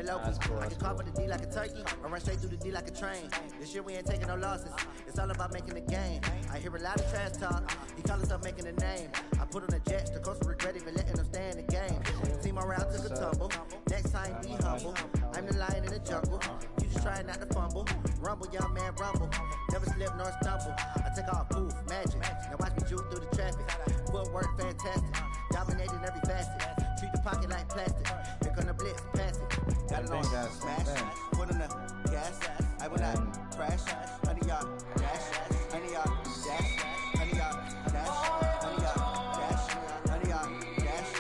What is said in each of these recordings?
the low key. I can call for the D like a turkey, or run straight through the D like a train. This year we ain't taking no losses. It's all about making the game. I hear a lot of trash talk. He call himself making a name. I put on the Jets, the coach will regret even letting them stay in the game. Team around took a tumble. Next time be humble. I'm the lion in the jungle. You just trying not to fumble. Rumble, young man, rumble. Never slip nor stumble. I take off, poof, magic. Now watch me juke through the traffic. Footwork fantastic. Dominating every facet. Treat the pocket like plastic. Here come the blitz, pass it. Got it on smash. Put on the gas. I will not crash. Honey y'all dash. Honey y'all dash. Honey y'all dash. Honey y'all dash. Honey y'all dash.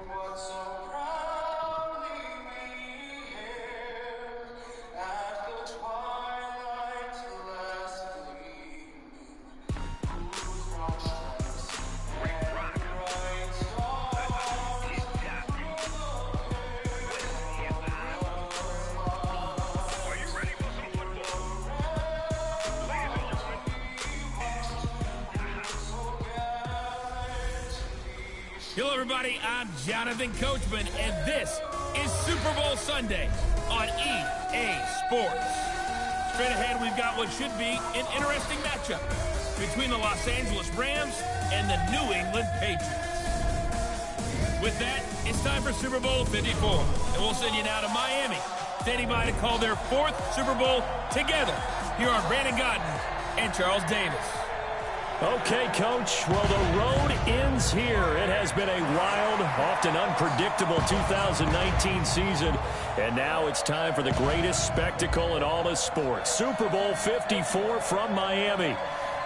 What's so proudly we hail at the twilight's last gleaming. Whose broad stripes and bright stars Are you ready for some football? Hello, everybody. I'm Jonathan Coachman, and this is Super Bowl Sunday on EA Sports. Straight ahead, we've got what should be an interesting matchup between the Los Angeles Rams and the New England Patriots. With that, it's time for Super Bowl 54, and we'll send you now to Miami, standing by to call their fourth Super Bowl together. Here are Brandon Godden and Charles Davis. Okay, Coach. Well, the road ends here. It has been a wild, often unpredictable 2019 season. And now it's time for the greatest spectacle in all of sports. Super Bowl 54 from Miami.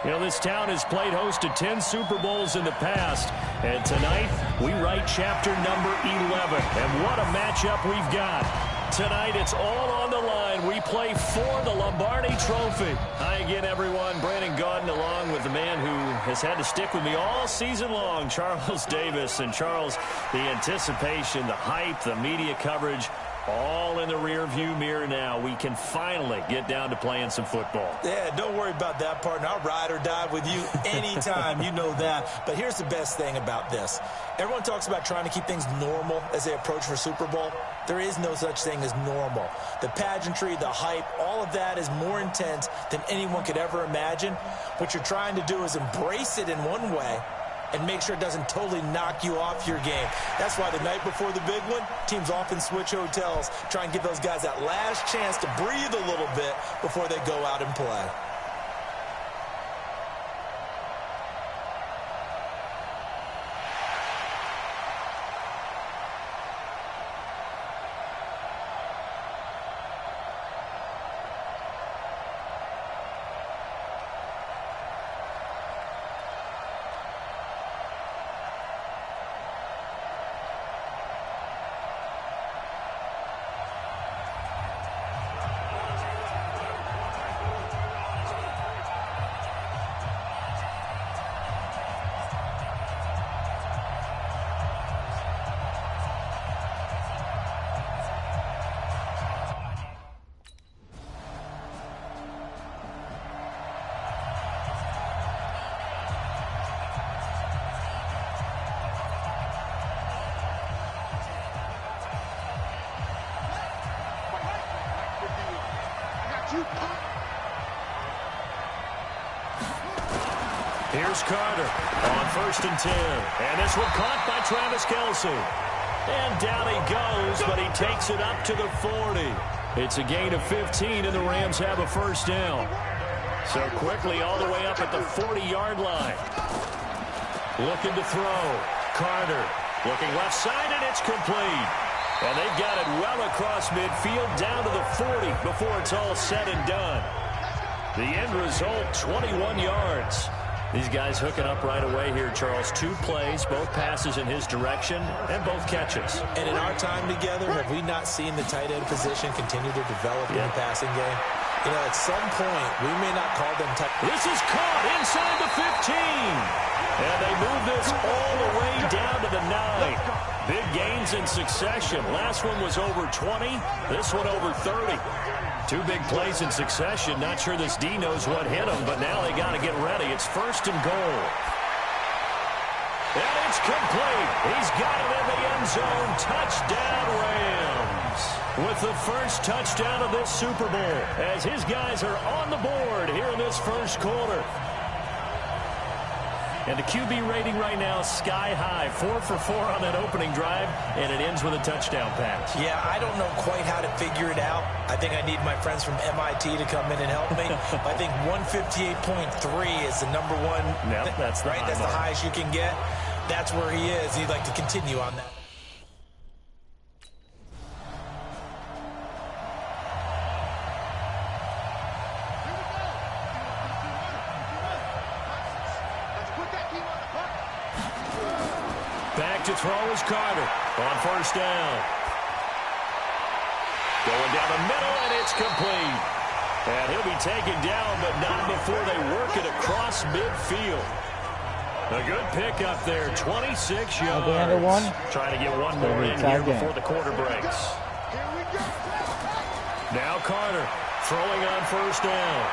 You know, this town has played host to 10 Super Bowls in the past. And tonight, we write chapter number 11. And what a matchup we've got. Tonight, it's all on the line. We play for the Lombardi Trophy. Hi again, everyone. Brandon Gaudin along with the man who has had to stick with me all season long, Charles Davis. And Charles, the anticipation, the hype, the media coverage, all in the rearview mirror now. We can finally get down to playing some football. Yeah, don't worry about that, partner. I'll ride or die with you anytime. You know that. But here's the best thing about this. Everyone talks about trying to keep things normal as they approach for Super Bowl. There is no such thing as normal. The pageantry, the hype, all of that is more intense than anyone could ever imagine. What you're trying to do is embrace it in one way and make sure it doesn't totally knock you off your game. That's why the night before the big one, teams often switch hotels, try and give those guys that last chance to breathe a little bit before they go out and play. Here's Carter on 1st and 10. And this one caught by Travis Kelce. And down he goes, but he takes it up to the 40. It's a gain of 15, and the Rams have a first down. So quickly all the way up at the 40-yard line. Looking to throw. Carter looking left side, and it's complete. And they've got it well across midfield down to the 40 before it's all said and done. The end result, 21 yards. These guys hooking up right away here, Charles. 2 plays, both passes in his direction, and both catches. And in our time together, have we not seen the tight end position continue to develop in the passing game? You know, at some point, we may not call them tight. This is caught inside the 15. And they move this all the way down to the 9. Big gains in succession. Last one was over 20. This one over 30. 2 big plays in succession. Not sure this D knows what hit him, but now they got to get ready. It's 1st and goal. And it's complete. He's got it in the end zone. Touchdown, Rams. with the first touchdown of this Super Bowl as his guys are on the board here in this first quarter. And the QB rating right now, sky high. 4 for 4 on that opening drive, and it ends with a touchdown pass. Yeah, I don't know quite how to figure it out. I think I need my friends from MIT to come in and help me. I think 158.3 is the number one. Yep, that's the right. That's the highest you can get. That's where he is. He'd like to continue on that. Back to throw is Carter on first down. Going down the middle, and it's complete. And he'll be taken down, but not before they work it across midfield. A good pick up there, 26 yards. Trying to get one more in here before the quarter breaks. Now Carter throwing on first down.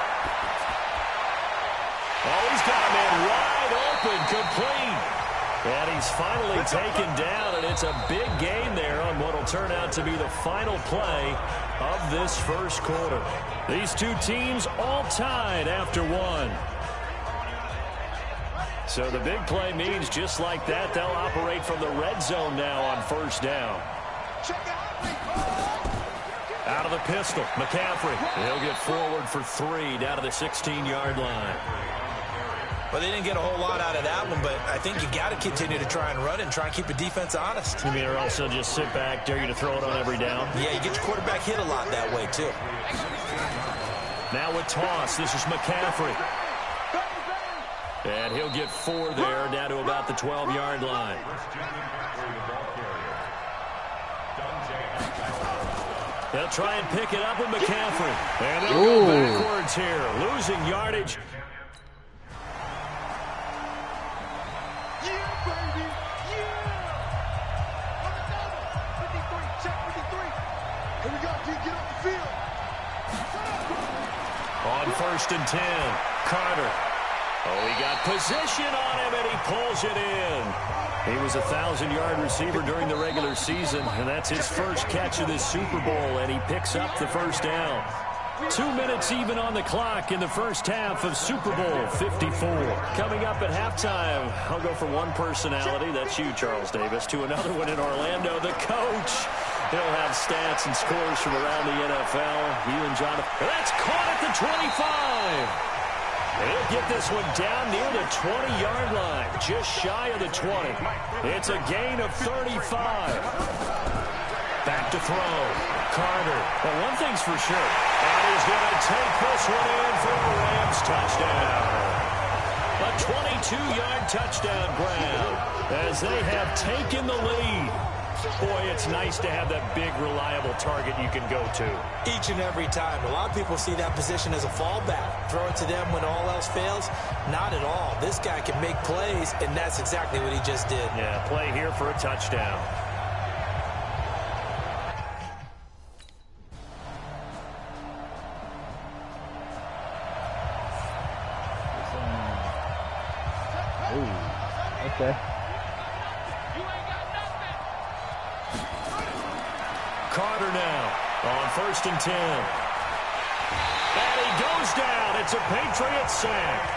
Oh, he's got a man wide open, complete. And he's finally taken down, and it's a big gain there on what will turn out to be the final play of this first quarter. These two teams all tied after one. So the big play means just like that, they'll operate from the red zone now on first down. Out of the pistol, McCaffrey. He'll get forward for 3 down to the 16-yard line. Well, they didn't get a whole lot out of that one, but I think you got to continue to try and run and try and keep the defense honest. You mean, or also just sit back, dare you to throw it on every down? Yeah, you get your quarterback hit a lot that way, too. Now with toss, this is McCaffrey. And he'll get 4 there, down to about the 12-yard line. They'll try and pick it up with McCaffrey. And they'll go backwards here, losing yardage. On first and 10, Carter. Oh, he got position on him, and he pulls it in. He was a 1,000-yard receiver during the regular season, and that's his first catch of this Super Bowl, and he picks up the first down. 2 minutes even on the clock in the first half of Super Bowl 54. Coming up at halftime, I'll go from one personality, that's you, Charles Davis, to another one in Orlando, the coach. He'll have stats and scores from around the NFL. You and Jonathan. That's caught at the 25. And he'll get this one down near the 20-yard line, just shy of the 20. It's a gain of 35. Back to throw. Carter. Well, one thing's for sure. And he's going to take this one in for a Rams touchdown. A 22-yard touchdown grab as they have taken the lead. Boy, it's nice to have that big, reliable target you can go to. Each and every time. A lot of people see that position as a fallback. Throw it to them when all else fails. Not at all. This guy can make plays, and that's exactly what he just did. Yeah, play here for a touchdown. Okay. Carter now on first and 10. And he goes down. It's a Patriots sack.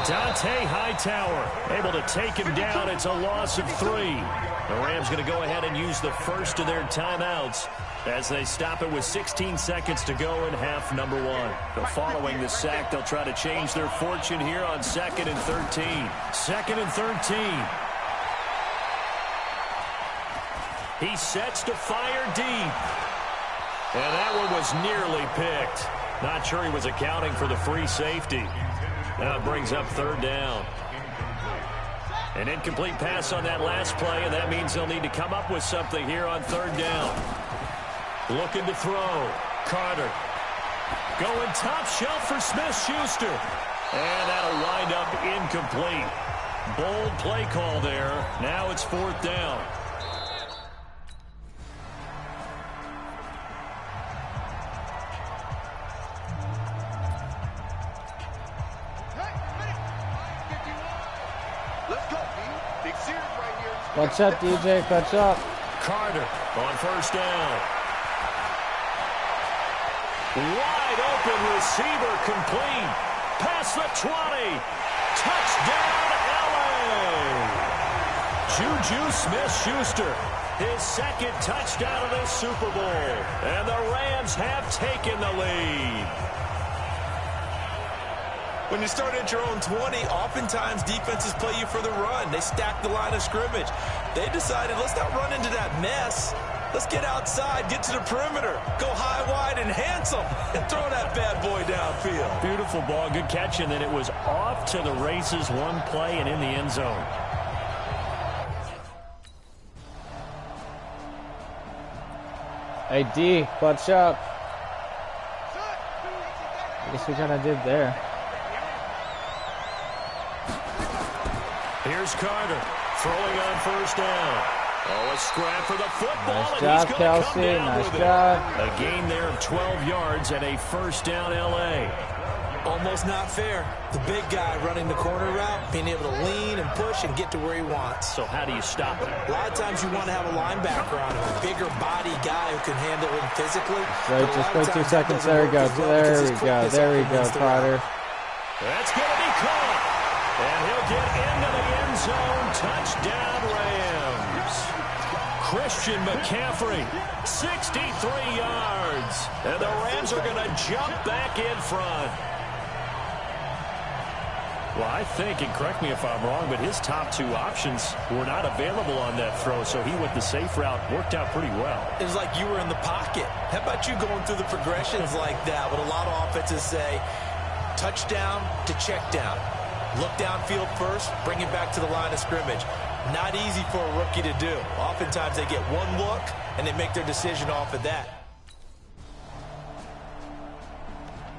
Dante Hightower able to take him down. It's a loss of 3. The Rams going to go ahead and use the first of their timeouts as they stop it with 16 seconds to go in half number 1. Following the sack, they'll try to change their fortune here on 2nd and 13. 2nd and 13. He sets to fire deep. And that one was nearly picked. Not sure he was accounting for the free safety. Now it brings up 3rd down. An incomplete pass on that last play, and that means they'll need to come up with something here on 3rd down. Looking to throw. Carter. Going top shelf for Smith-Schuster. And that'll wind up incomplete. Bold play call there. Now it's 4th down. Catch up, DJ. Catch up. Carter on first down. Wide open receiver complete. Past the 20. Touchdown, LA. Juju Smith-Schuster, his second touchdown of this Super Bowl. And the Rams have taken the lead. When you start at your own 20, oftentimes defenses play you for the run. They stack the line of scrimmage. They decided, let's not run into that mess. Let's get outside, get to the perimeter, go high, wide, and handsome, and throw that bad boy downfield. Beautiful ball, good catch, and then it was off to the races, one play and in the end zone. Hey, D, clutch up. I guess we kind of did there. Here's Carter, throwing on first down. Oh, a scrap for the football. Nice job, Kelsey. Nice job. A gain there of 12 yards and a first down, LA. Almost not fair. The big guy running the corner route, being able to lean and push and get to where he wants. So how do you stop it? A lot of times you want to have a linebacker on him, a bigger body guy who can handle him physically. Right, just wait 2 seconds. There we go. There we go. There we go, Carter. That's going to be caught. And he'll get into the end zone. Touchdown, Rams. Christian McCaffrey, 63 yards. And the Rams are going to jump back in front. Well, I think, and correct me if I'm wrong, but his top two options were not available on that throw, so he went the safe route. Worked out pretty well. It was like you were in the pocket. How about you going through the progressions like that? What a lot of offenses say, touchdown to check down. Look downfield first, bring it back to the line of scrimmage. Not easy for a rookie to do. Oftentimes they get one look, and they make their decision off of that.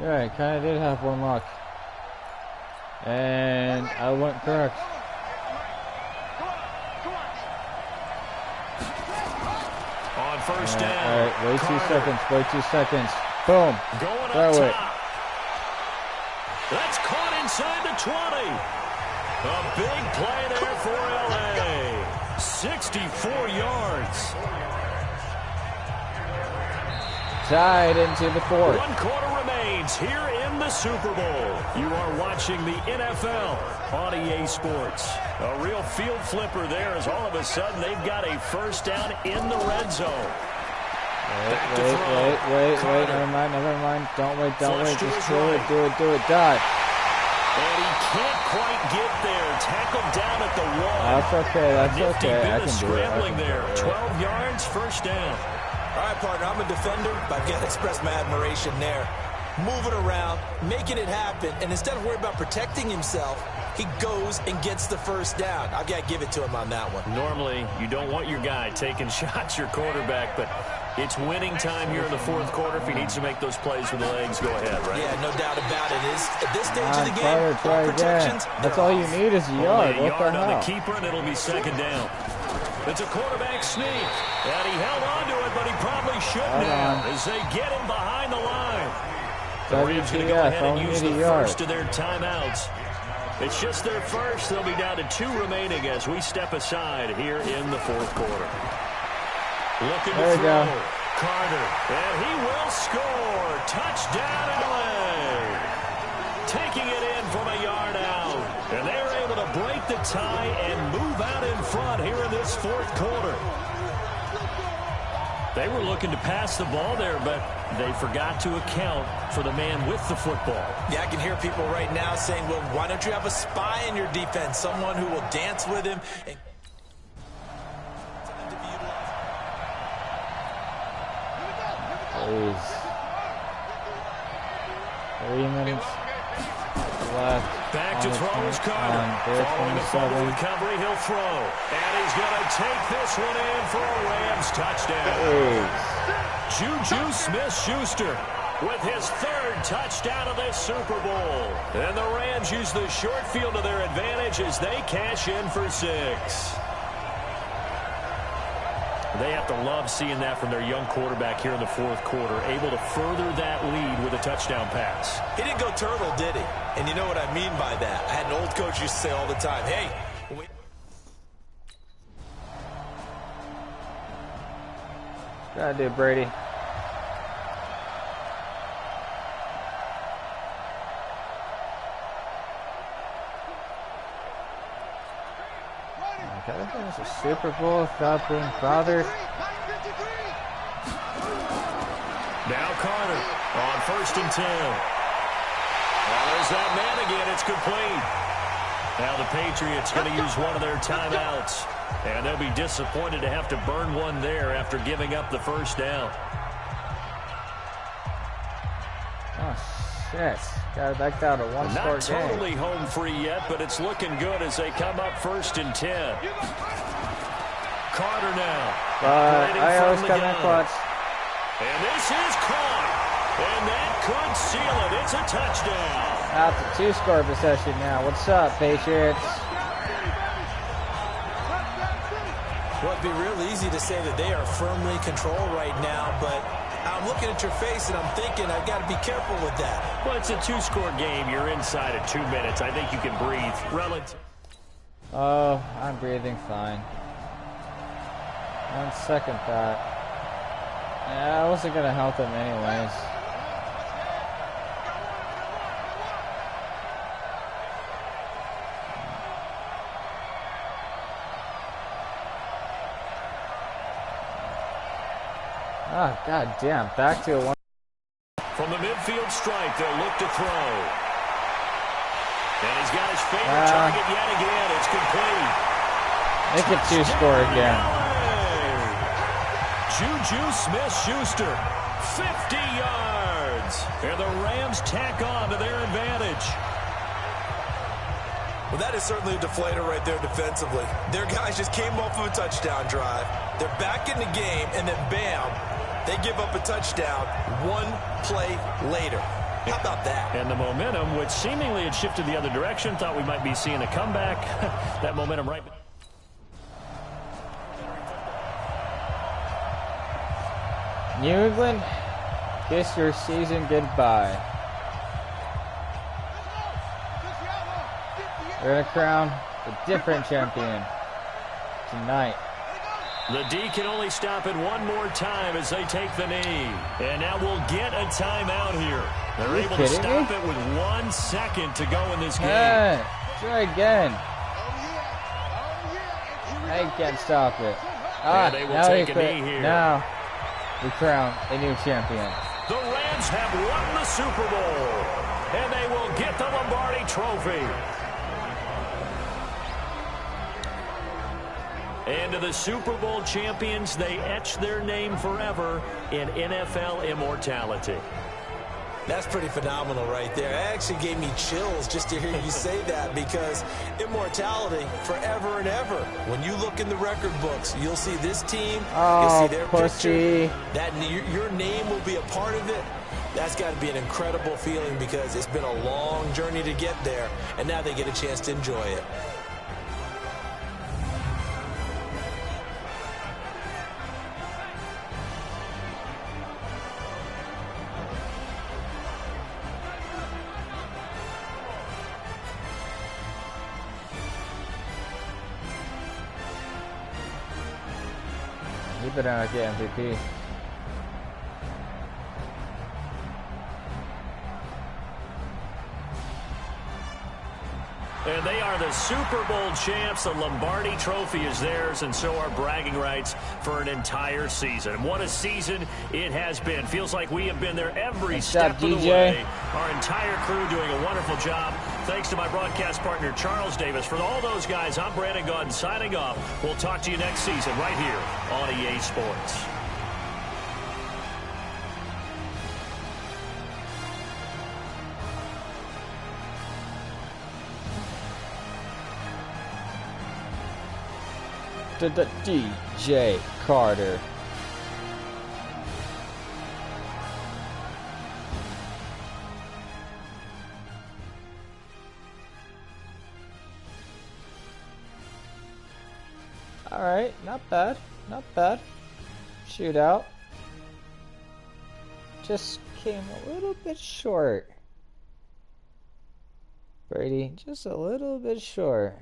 Yeah, kind of did have one look. And I went correct. On first down. All right, wait 2 seconds. Wait 2 seconds. Boom. Going Throw up it. top. That's caught inside the 20. A big play there for LA. 64 yards. Tied into the fourth. 1 quarter remains here in the Super Bowl. You are watching the NFL on EA Sports. A real field flipper there as all of a sudden they've got a first down in the red zone. Wait. Never mind. Don't wait. Just do it. Die. And he can't quite get there. Tackled down at the 1. That's okay. That's Nifty okay. bit I of can do it. scrambling there. 12 yards, first down. All right, partner, I'm a defender, but I've got to express my admiration there. Moving around, making it happen, and instead of worrying about protecting himself, he goes and gets the first down. I've got to give it to him on that one. Normally, you don't want your guy taking shots, your quarterback, but it's winning time here in the fourth quarter. If he needs to make those plays with the legs, go ahead, right? Yeah, no doubt about it. At this stage of the game, Carter, try again. That's all you need is a yard. Only a What the yard on hell? the keeper, and it'll be second down. It's a quarterback sneak, and he held on to it, but he probably shouldn't have as they get him behind the line. The Rams going to go ahead and use the first of their timeouts. It's just their first. They'll be down to 2 remaining as we step aside here in the fourth quarter. Looking to throw. Carter, and he will score. Touchdown, LA. Taking it in from a yard out. And they're able to break the tie and move out in front here in this fourth quarter. They were looking to pass the ball there, but they forgot to account for the man with the football. Yeah, I can hear people right now saying, well, why don't you have a spy in your defense, someone who will dance with him and Please. 3 minutes left. Back to throw is Carter. Following the fumble recovery, he'll throw. And he's going to take this one in for a Rams touchdown. Juju Smith-Schuster with his 3rd touchdown of this Super Bowl. And the Rams use the short field to their advantage as they cash in for 6. They have to love seeing that from their young quarterback here in the fourth quarter, able to further that lead with a touchdown pass. He didn't go turtle, did he? And you know what I mean by that. I had an old coach used to say all the time, hey, Gotta do Brady. Can I finish a Super Bowl without being bothered? Now Carter on 1st and 10. Well, there's that man again. It's complete. Now the Patriots going to use one of their timeouts. And they'll be disappointed to have to burn one there after giving up the first down. Oh, shit. Got it back down to one-score game. Not totally home free yet, but it's looking good as they come up 1st and 10. Carter now. But I always come in clutch. And this is caught. And that could seal it. It's a touchdown. Out to two-score possession now. What's up, Patriots? Well, it'd be real easy to say that they are firmly controlled right now, but I'm looking at your face and I'm thinking I've got to be careful with that. Well, it's a two-score game. You're inside of 2 minutes. I think you can breathe relative. Oh, I'm breathing fine. On second thought. Yeah, I wasn't going to help him anyways. Oh, god damn. Back to a one. From the midfield stripe, they'll look to throw. And he's got his favorite target yet again. It's complete. Make it two-score again. Juju Smith-Schuster, 50 yards. And the Rams tack on to their advantage. Well, that is certainly a deflator right there defensively. Their guys just came off of a touchdown drive. They're back in the game, and then bam, they give up a touchdown one play later. How about that? And the momentum, which seemingly had shifted the other direction, thought we might be seeing a comeback. That momentum right. New England, kiss your season goodbye. We're going to crown a different champion tonight. The D can only stop it one more time as they take the knee. And now we'll get a timeout here. They're able to stop it with 1 second to go in this game. Hey, try again. I can't stop it. And they will take a knee here. Now we crown a new champion. The Rams have won the Super Bowl. And they will get the Lombardi Trophy. And to the Super Bowl champions, they etch their name forever in NFL immortality. That's pretty phenomenal right there. It actually gave me chills just to hear you say that, because immortality forever and ever. When you look in the record books, you'll see this team, you'll see their picture. That your name will be a part of it. That's got to be an incredible feeling, because it's been a long journey to get there, and now they get a chance to enjoy it. He better not get MVP. And they are the Super Bowl champs. The Lombardi Trophy is theirs, and so are bragging rights for an entire season. What a season it has been. Feels like we have been there every step of the way. Our entire crew doing a wonderful job. Thanks to my broadcast partner, Charles Davis. For all those guys, I'm Brandon Gaudin signing off. We'll talk to you next season right here on EA Sports. DJ Carter. All right, not bad, not bad. Shootout. Just came a little bit short. Brady, just a little bit short.